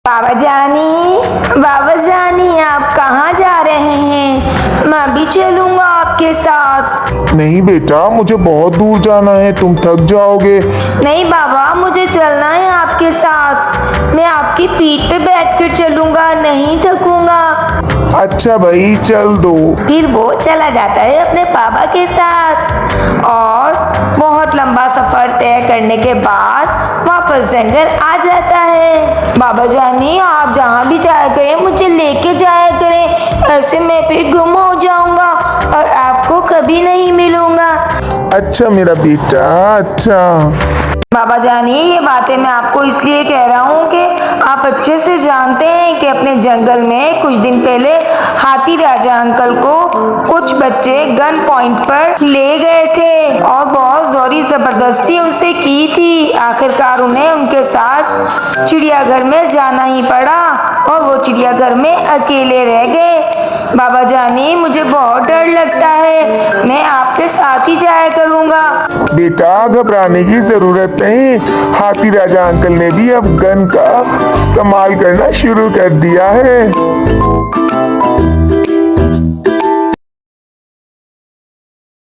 बाबा जानी आप कहाँ जा रहे हैं? मैं भी चलूँगा आपके साथ। नहीं बेटा, मुझे बहुत दूर जाना है, तुम थक जाओगे। नहीं बाबा, मुझे चलना है आपके साथ। मैं आपकी पीठ पे बैठकर चलूँगा, नहीं थकूँगा। अच्छा भाई, चल दो। फिर वो चला जाता है अपने पापा के साथ और बहुत लंबा सफर तय करने के बाद वापस जंगल आ जाता है। बाबा जानी आप जहाँ भी जाया करें मुझे लेके जाया करें, ऐसे मैं फिर गुम हो जाऊंगा और आपको कभी नहीं मिलूंगा। अच्छा मेरा बेटा, अच्छा। बाबा जानी ये बातें मैं आपको इसलिए कह रहा हूँ कि आप अच्छे से जानते हैं कि अपने जंगल में कुछ दिन पहले हाथी राजा अंकल को कुछ बच्चे गन पॉइंट पर ले गए थे और बहुत जोरी जबरदस्ती उनसे की थी। आखिरकार उन्हें उनके साथ चिड़ियाघर में जाना ही पड़ा और वो चिड़ियाघर में अकेले रह गए। बाबा जानी मुझे बहुत डर लगता है, मैं आपके साथ ही जाया करूँगा। बेटा घबराने की जरूरत नहीं, हाथी राजा अंकल ने भी अब गन का इस्तेमाल करना शुरू कर दिया है।